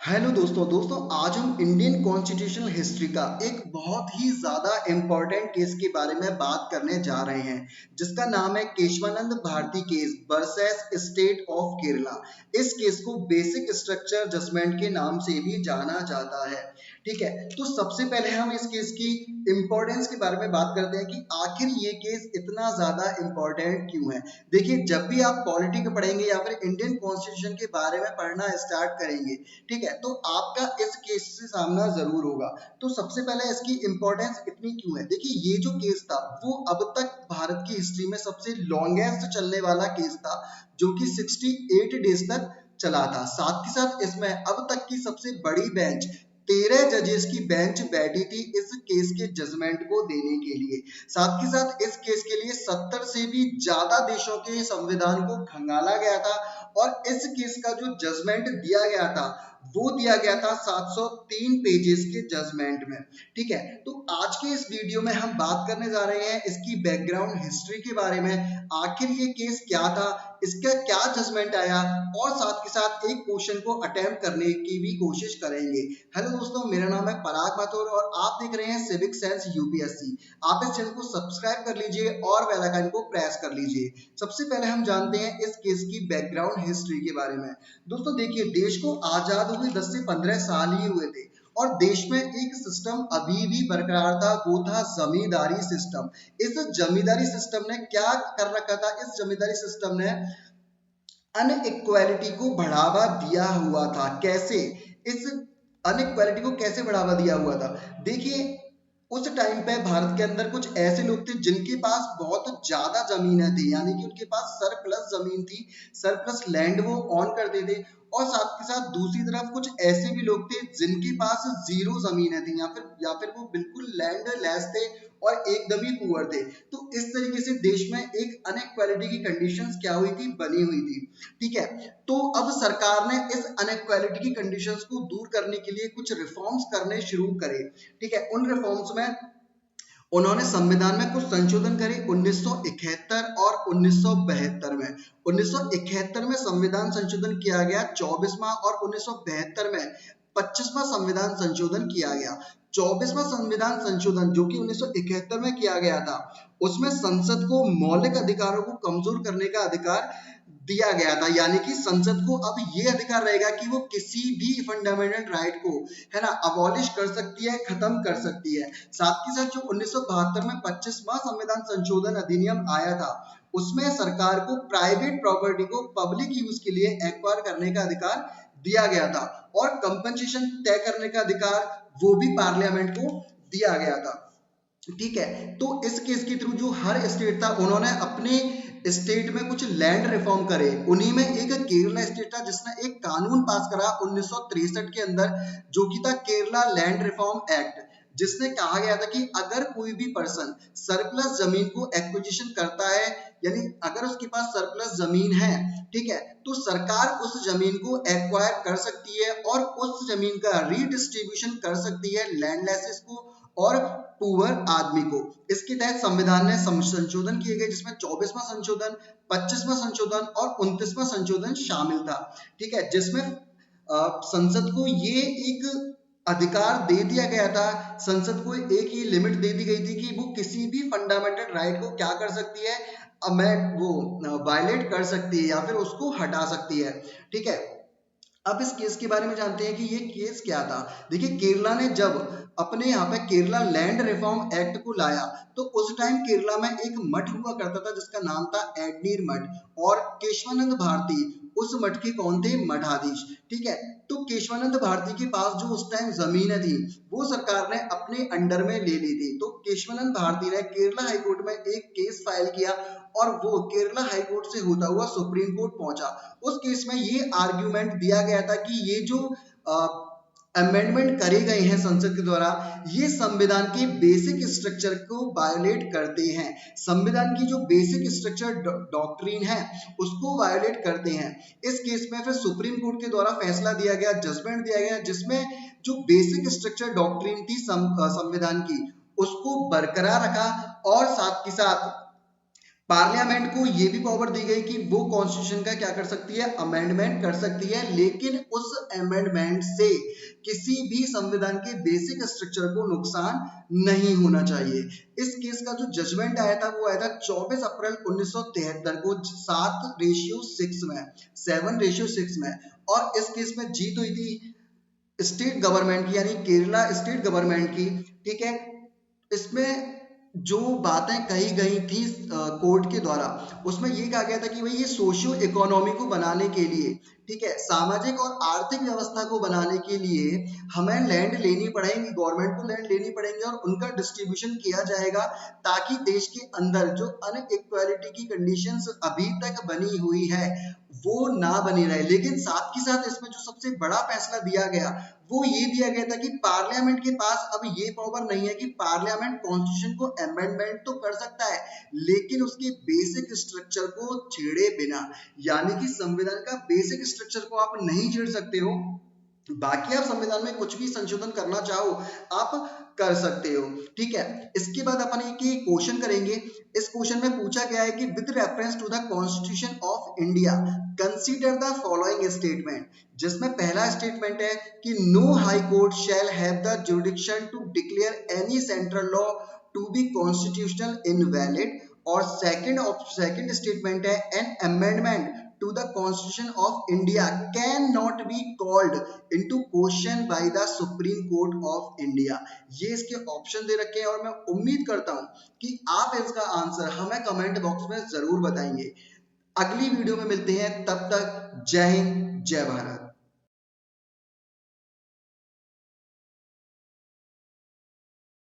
Hello दोस्तों आज हम इंडियन कॉन्स्टिट्यूशनल हिस्ट्री का एक बहुत ही ज्यादा इम्पोर्टेंट केस के बारे में बात करने जा रहे हैं जिसका नाम है Keshavananda Bharati case versus state of Kerala. इस केस को बेसिक स्ट्रक्चर जजमेंट के नाम से भी जाना जाता है। ठीक है, तो सबसे पहले हम इस केस की इम्पोर्टेंस के बारे में बात करते हैं कि आखिर ये केस इतना ज्यादा इम्पोर्टेंट क्यों है। देखिए, जब भी आप पॉलिटिक्स पढ़ेंगे या फिर इंडियन कॉन्स्टिट्यूशन के बारे में पढ़ना स्टार्ट करेंगे, ठीक है, तो आपका इस केस से सामना जरूर होगा। तो सबसे पहले इसकी इंपॉर्टेंस इतनी क्यों है। देखिए, ये जो केस था वो अब तक भारत की हिस्ट्री में सबसे लॉन्गेस्ट चलने वाला केस था, जो कि 68 डेज तक चला था। साथ ही साथ इसमें अब तक की सबसे बड़ी बेंच 13 जजेस की बेंच बैठी थी इस केस के जजमेंट को देने के लिए। साथ ही साथ इस केस के लिए 70 से भी ज्यादा देशों के संविधान को खंगाला गया था और इस केस का जो जजमेंट दिया गया था वो दिया गया था 703 पेजेस के जजमेंट में। ठीक है, तो आज के इस वीडियो में हम बात करने जा रहे हैं इसकी बैकग्राउंड हिस्ट्री के बारे में। आखिर ये केस क्या था, इसका क्या जजमेंट आया, और साथ के साथ एक क्वेश्चन को अटेम्प्ट करने की भी कोशिश करेंगे। हेलो दोस्तों, मेरा नाम है पराग माथुर और आप देख रहे हैं सिविक सेंस यूपीएससी। आप इस चैनल को सब्सक्राइब कर लीजिए और बेल आइकन को प्रेस कर लीजिए। सबसे पहले हम जानते हैं इस केस की बैकग्राउंड हिस्ट्री के बारे में। दोस्तों देखिए, देश को आजाद हुए 10 से 15 साल ही हुए थे और देश में एक सिस्टम अभी भी बरकरार था, वो था जमींदारी सिस्टम। इस जमींदारी सिस्टम ने क्या कर रखा था, इस जमींदारी सिस्टम ने अनइक्वालिटी को बढ़ावा दिया हुआ था। कैसे, इस अनइक्वालिटी को कैसे बढ़ावा दिया हुआ था। देखिए, उस टाइम पे भारत के अंदर कुछ ऐसे लोग थे जिनके पास बहुत ज्यादा जमीनें थी, यानी कि उनके पास सरप्लस जमीन थी, सरप्लस लैंड वो ऑन करते थे। और साथ के साथ दूसरी तरफ कुछ ऐसे भी लोग थे जिनके पास जीरो जमीनें थी या फिर वो बिल्कुल लैंड लेस थे और एकदम ही पुअर थे। तो इस तरीके से देश में एक अनइक्वालिटी की कंडीशंस क्या हुई थी, बनी हुई थी। ठीक है, तो अब सरकार ने इस अनइक्वालिटी की कंडीशंस को दूर करने के लिए कुछ रिफॉर्म्स करने शुरू करे। ठीक है, उन रिफॉर्म्स में उन्होंने संविधान में कुछ संशोधन करे 1971 और 1972 में। 1971 में संविधान संशोधन किया गया 24वां और 1972 में 25वां संविधान संशोधन किया गया। 24वां संविधान संशोधन जो कि 1971 में किया गया था, उसमें संसद को मौलिक अधिकारों को कमजोर करने का अधिकार दिया गया था। यानी कि संसद को अब ये अधिकार रहेगा कि वो किसी भी फंडामेंटल राइट को, है ना, अबॉलिश कर सकती है, खत्म कर सकती है। साथ ही साथ जो 1972 में 25वां संविधान संशोधन अधिनियम आया था, उसमें सरकार को प्राइवेट प्रॉपर्टी को पब्लिक यूज के लिए एक्वायर करने का अधिकार दिया गया था और कंपनसेशन तय करने का अधिकार वो भी पार्लियामेंट को दिया गया था। ठीक है, तो इस केस के थ्रू जो हर स्टेट था उन्होंने अपने स्टेट में कुछ लैंड रिफॉर्म करे। उन्हीं में एक केरला स्टेट था जिसने एक कानून पास करा 1963 के अंदर, जो कि था केरला लैंड रिफॉर्म एक्ट, जिसने कहा गया था कि अगर कोई भी पर्सन सरप्लस जमीन को एक्विजिशन करता है, यानी अगर उसके पास सरप्लस जमीन है, ठीक है, तो सरकार उस जमीन को एक्वायर कर सकती है और उस जमीन का रीडिस्ट्रीब्यूशन कर सकती है लैंडलेसेस को और पुअर आदमी को। इसके तहत संविधान में संशोधन किए गए जिसमें 24वां संशोधन, 25वां संशोधन और 29वां संशोधन शामिल था। ठीक है, जिसमें संसद को ये एक अधिकार दे दिया गया था, संसद को एक ही लिमिट दे दी गई थी कि वो किसी भी फंडामेंटल राइट को क्या कर सकती है, मैं वो वायलेट कर सकती है या फिर उसको हटा सकती है। ठीक है, अब इस केस के बारे में जानते हैं कि ये केस क्या था। देखिए, केरला ने जब अपने यहाँ पे केरला लैंड रिफॉर्म एक्ट को लाया, तो उस टाइम केरला में एक मठ हुआ करता था जिसका नाम था एडनीर मठ, और केशवानंद भारती उस मठ के कौन थे, मठाधीश। ठीक है, तो केशवानंद भारती के पास जो उस टाइम जमीनें थी वो सरकार ने अपने अंडर में ले ली थी। तो केशवानंद भारती ने केरला हाईकोर्ट में एक केस फाइल किया और वो केरला हाईकोर्ट से होता हुआ सुप्रीम कोर्ट पहुंचा। उस केस में ये आर्ग्यूमेंट दिया गया था कि ये जो अमेंडमेंट करे गए हैं संसद के द्वारा, ये संविधान के बेसिक स्ट्रक्चर को वायोलेट करते हैं। संविधान की जो बेसिक स्ट्रक्चर डॉक्ट्रिन है उसको वायोलेट करते हैं। इस केस में फिर सुप्रीम कोर्ट के द्वारा फैसला दिया गया, जजमेंट दिया गया, जिसमें जो बेसिक स्ट्रक्चर डॉक्ट्रिन थी संविधान की, उसको बरकरार रखा और साथ के साथ पार्लियामेंट को ये भी पावर दी गई कि वो कॉन्स्टिट्यूशन का क्या कर सकती है, अमेंडमेंट कर सकती है, लेकिन उस अमेंडमेंट से किसी भी संविधान के बेसिक स्ट्रक्चर को नुकसान नहीं होना चाहिए। इस केस का जो जजमेंट आया था वो आया था 24 अप्रैल 1973 को 7:6 में, और इस केस में जीत हुई थी स्टेट गवर्नमेंट की, यानी केरला स्टेट गवर्नमेंट की। ठीक है, इसमें जो बातें कही गई थी कोर्ट के द्वारा, उसमें ये कहा गया था कि भाई ये सोशियो इकोनॉमी को बनाने के लिए, ठीक है, सामाजिक और आर्थिक व्यवस्था को बनाने के लिए हमें लैंड लेनी पड़ेगी, गवर्नमेंट को लैंड लेनी पड़ेगी और उनका डिस्ट्रीब्यूशन किया जाएगा, ताकि देश के अंदर जो अनइक्वालिटी की कंडीशंस अभी तक बनी हुई है वो ना बनी रहे। लेकिन साथ के साथ इसमें जो सबसे बड़ा फैसला दिया गया वो ये दिया गया था कि पार्लियामेंट के पास अब ये पावर नहीं है कि पार्लियामेंट कॉन्स्टिट्यूशन को अमेंडमेंट तो कर सकता है, लेकिन उसके बेसिक स्ट्रक्चर को छेड़े बिना, यानी कि संविधान का बेसिक स्ट्रक्चर को आप नहीं छेड़ सकते हो। बाकी आप संविधान में कुछ भी संशोधन करना चाहो आप कर सकते हो। ठीक है, इसके बाद अपन एक क्वेश्चन करेंगे। इस क्वेश्चन में पूछा गया है कि with reference to the constitution of India consider the following statement, जिसमें पहला स्टेटमेंट है कि no high court shall have the jurisdiction to declare any central law to be constitutional invalid, और सेकंड स्टेटमेंट है an amendment to the Constitution of India cannot be called into question by the Supreme Court of India। ये इसके option दे रखे हैं और मैं उम्मीद करता हूं कि आप इसका आंसर हमें कमेंट बॉक्स में जरूर बताएंगे। अगली वीडियो में मिलते हैं, तब तक जय हिंद जय भारत।